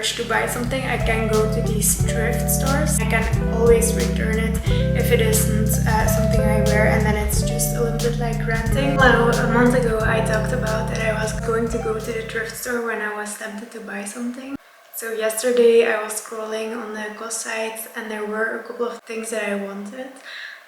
urge to buy something, I can go to these thrift stores. I can always return it if it isn't something I wear, and then it's just a little bit like renting. Well, a month ago I talked about that I was going to go to the thrift store when I was tempted to buy something. So yesterday I was scrolling on the COS sites and there were a couple of things that I wanted,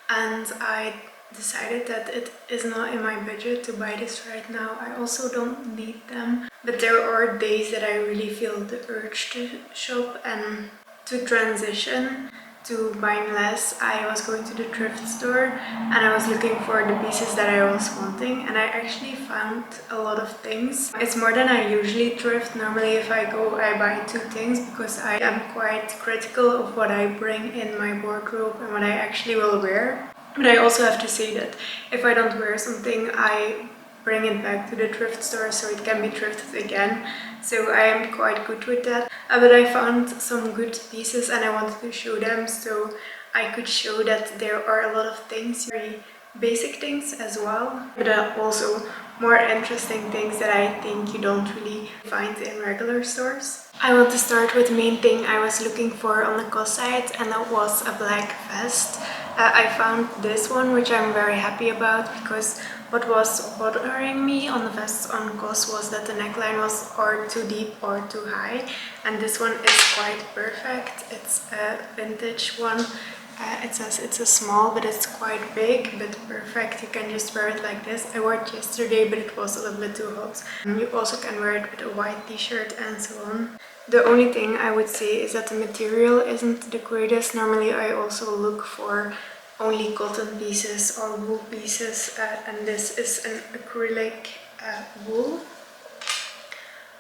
and I decided that it is not in my budget to buy this right now. I also don't need them, but there are days that I really feel the urge to shop and to transition to buying less. I was going to the thrift store and I was looking for the pieces that I was wanting, and I actually found a lot of things. It's more than I usually thrift. Normally if I go I buy 2 things because I am quite critical of what I bring in my wardrobe and what I actually will wear. But I also have to say that if I don't wear something, I bring it back to the thrift store so it can be thrifted again. So I am quite good with that. But I found some good pieces and I wanted to show them so I could show that there are a lot of things, very basic things as well, but also more interesting things that I think you don't really find in regular stores. I want to start with the main thing I was looking for on the COS site, and that was a black vest. I found this one, which I'm very happy about, because what was bothering me on the vests on COS was that the neckline was or too deep or too high, and this one is quite perfect. It's a vintage one. It says it's a small, but it's quite big, but perfect. You can just wear it like this. I wore it yesterday, but it was a little bit too hot. You also can wear it with a white t-shirt and so on. The only thing I would say is that the material isn't the greatest. Normally I also look for only cotton pieces or wool pieces, and this is an acrylic wool.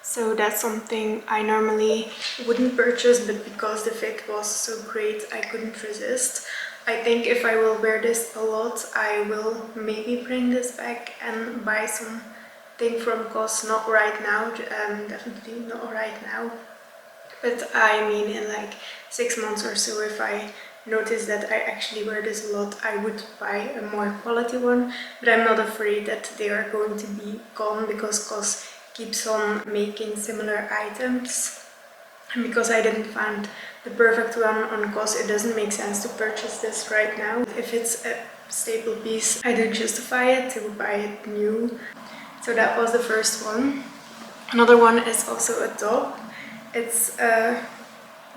So that's something I normally wouldn't purchase, but because the fit was so great, I couldn't resist. I think if I will wear this a lot, I will maybe bring this back and buy something from COS. Not right now, definitely not right now. But I mean in like 6 months or so, if I notice that I actually wear this a lot, I would buy a more quality one. But I'm not afraid that they are going to be gone because COS keeps on making similar items, and because I didn't find the perfect one on COS, it doesn't make sense to purchase this right now. If it's a staple piece, I do justify it to buy it new. So that was the first one. Another one is also a top. It's a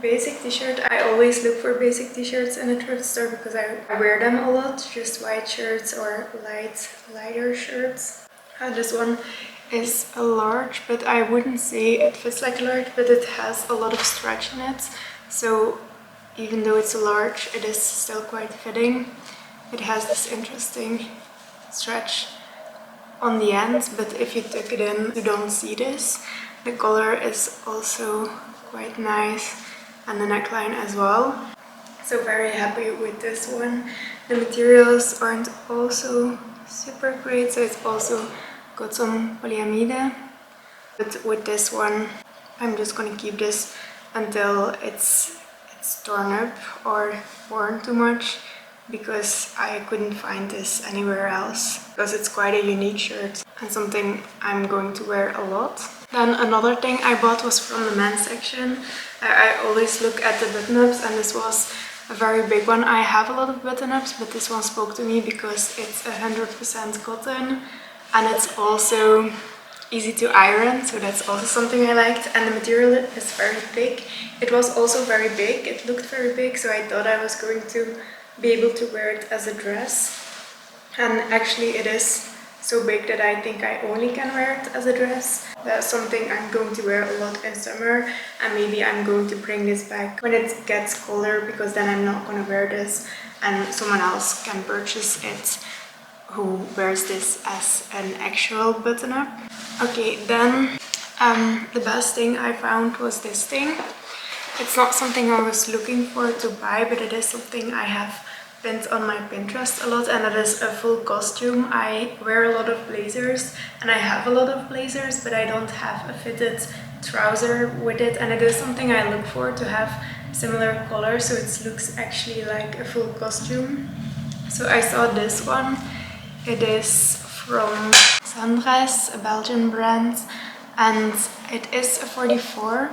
basic t-shirt. I always look for basic t-shirts in a thrift store because I wear them a lot, just white shirts or lighter shirts. This one is a large, but I wouldn't say it fits like a large, but it has a lot of stretch in it. So even though it's a large, it is still quite fitting. It has this interesting stretch on the ends, but if you tuck it in, you don't see this. The color is also quite nice, and the neckline as well. So very happy with this one. The materials aren't also super great, so it's also got some polyamide, but with this one I'm just gonna keep this until it's torn up or worn too much, because I couldn't find this anywhere else, because it's quite a unique shirt and something I'm going to wear a lot. Then another thing I bought was from the men's section. I always look at the button-ups, and this was a very big one. I have a lot of button-ups, but this one spoke to me because it's 100% cotton. And it's also easy to iron, so that's also something I liked. And the material is very thick. It was also very big, it looked very big, so I thought I was going to be able to wear it as a dress. And actually it is so big that I think I only can wear it as a dress. That's something I'm going to wear a lot in summer, and maybe I'm going to bring this back when it gets colder, because then I'm not going to wear this and someone else can purchase it who wears this as an actual button-up. Okay, then the best thing I found was this thing. It's not something I was looking for to buy, but it is something I have pinned on my Pinterest a lot, and it is a full costume. I wear a lot of blazers, and I have a lot of blazers, but I don't have a fitted trouser with it, and it is something I look for, to have similar colors, so it looks actually like a full costume. So I saw this one. It is from Sandres, a Belgian brand, and it is a 44.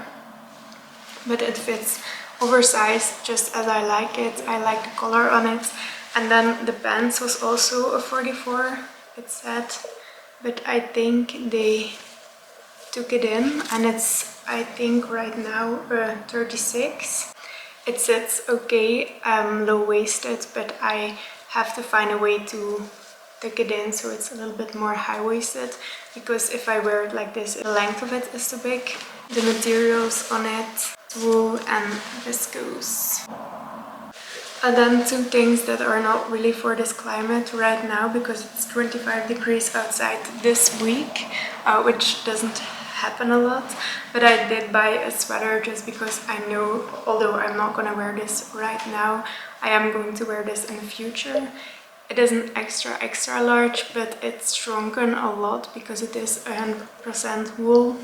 but it fits oversized just as I like it. I like the color on it. And then the pants was also a 44, it said, but I think they took it in, and it's, I think right now, 36. It sits okay, low-waisted, but I have to find a way to tuck it in so it's a little bit more high-waisted, because if I wear it like this, the length of it is too big. The materials on it, wool and viscose. And then two things that are not really for this climate right now, because it's 25 degrees outside this week, which doesn't happen a lot, but I did buy a sweater just because I know, although I'm not gonna wear this right now, I am going to wear this in the future. It isn't extra large, but it's shrunken a lot because it is 100% wool.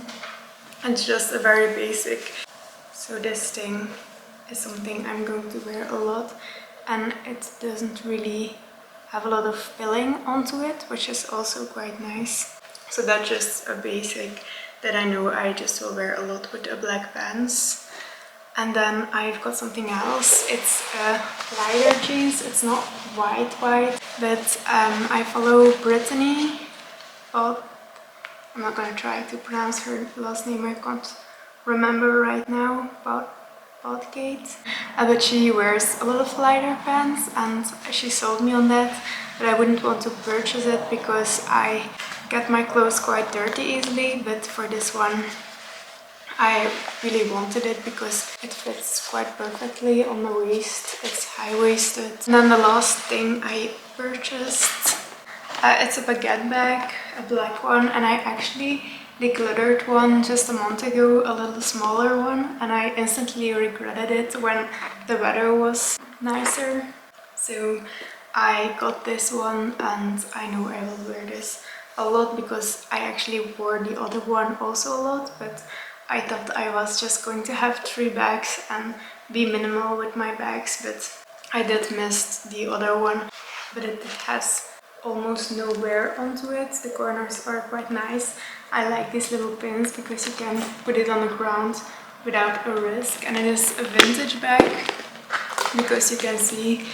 It's just a very basic. So this thing is something I'm going to wear a lot, and it doesn't really have a lot of filling onto it, which is also quite nice. So that's just a basic that I know I just will wear a lot with the black pants. And then I've got something else. It's a lighter jeans. It's not white, but I follow Brittany. But I'm not gonna try to pronounce her last name. I can't remember right now. Baudgate. But she wears a lot of lighter pants, and she sold me on that. But I wouldn't want to purchase it because I get my clothes quite dirty easily. But for this one, I really wanted it because it fits quite perfectly on the waist. It's high-waisted. And then the last thing I purchased, it's a baguette bag, a black one, and I actually decluttered one just a month ago, a little smaller one, and I instantly regretted it when the weather was nicer. So I got this one, and I know I will wear this a lot because I actually wore the other one also a lot, but I thought I was just going to have 3 bags and be minimal with my bags, but I did miss the other one. But it has almost no wear onto it. The corners are quite nice. I like these little pins because you can put it on the ground without a risk. And it is a vintage bag because you can see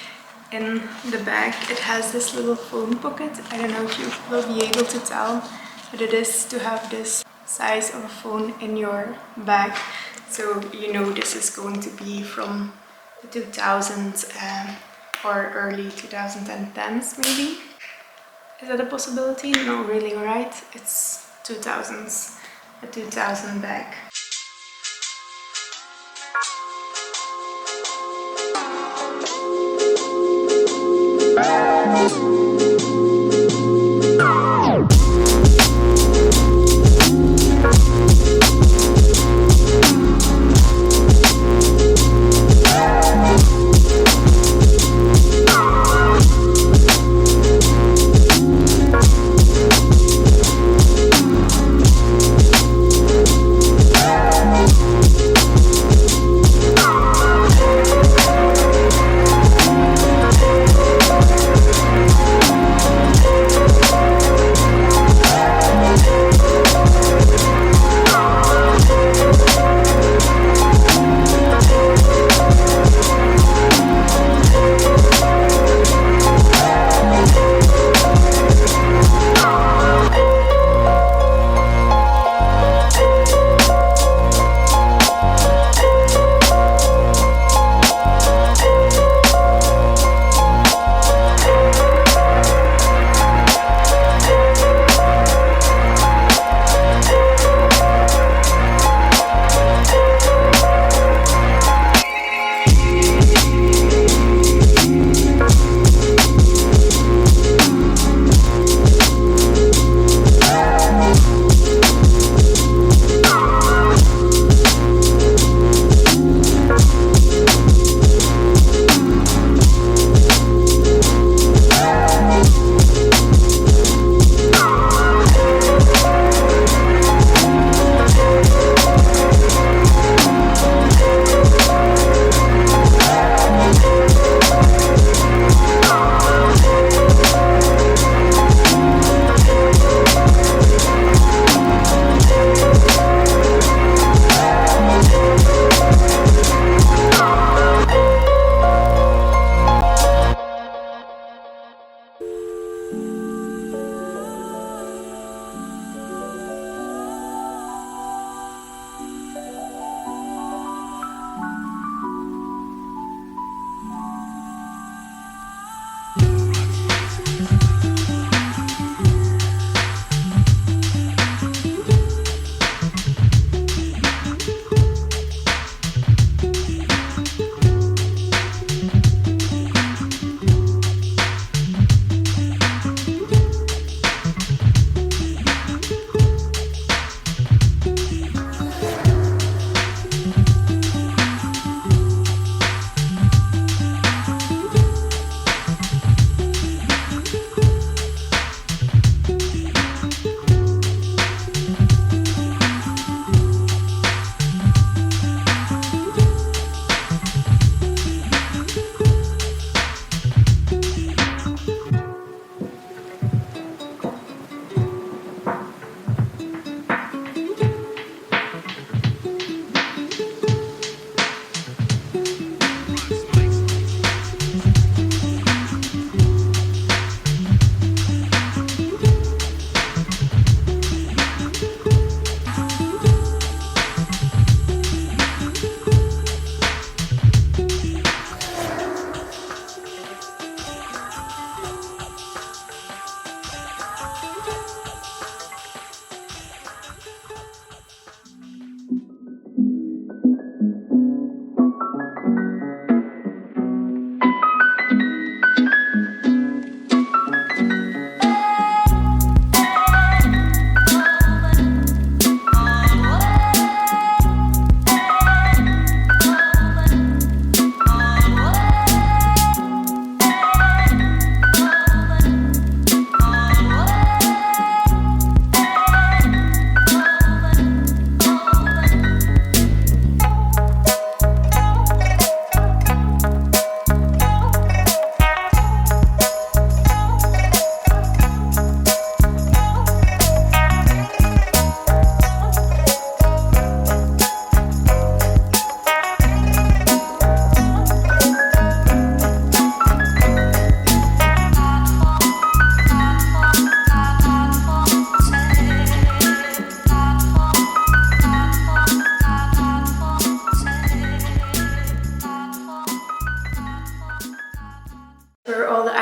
in the back it has this little phone pocket. I don't know if you will be able to tell, but it is to have this size of a phone in your bag, so you know this is going to be from the 2000s or early 2010s maybe. Is that a possibility? No, really, right? It's 2000s, a 2000 bag.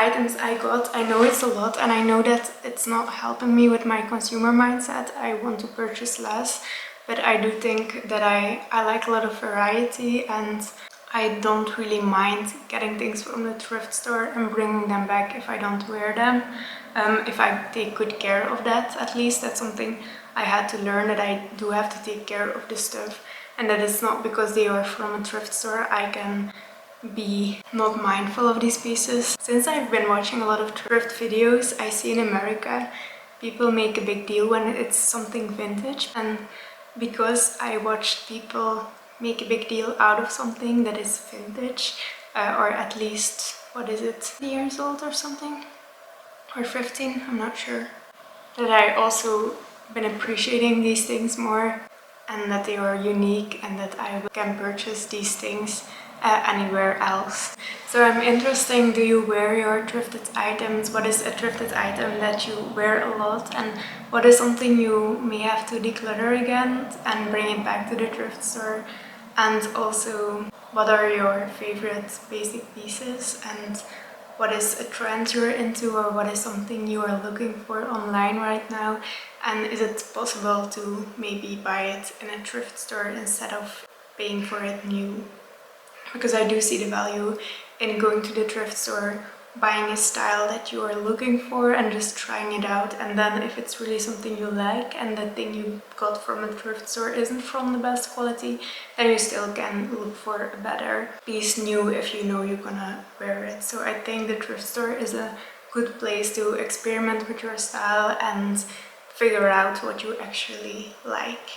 items I got, I know it's a lot and I know that it's not helping me with my consumer mindset. I want to purchase less, but I do think that I like a lot of variety, and I don't really mind getting things from the thrift store and bringing them back if I don't wear them. If I take good care of that, at least. That's something I had to learn, that I do have to take care of the stuff, and that it's not because they are from a thrift store I can be not mindful of these pieces. Since I've been watching a lot of thrift videos, I see in America people make a big deal when it's something vintage, and because I watched people make a big deal out of something that is vintage, or at least, what is it, 10 years old or something, or 15, I'm not sure, that I also been appreciating these things more, and that they are unique, and that I can purchase these things anywhere else. So I'm interested, do you wear your thrifted items? What is a thrifted item that you wear a lot, and what is something you may have to declutter again and bring it back to the thrift store? And also, what are your favorite basic pieces, and what is a trend you're into, or what is something you are looking for online right now, and is it possible to maybe buy it in a thrift store instead of paying for it new? Because I do see the value in going to the thrift store, buying a style that you are looking for and just trying it out, and then if it's really something you like and the thing you got from a thrift store isn't from the best quality, then you still can look for a better piece new if you know you're gonna wear it. So I think the thrift store is a good place to experiment with your style and figure out what you actually like.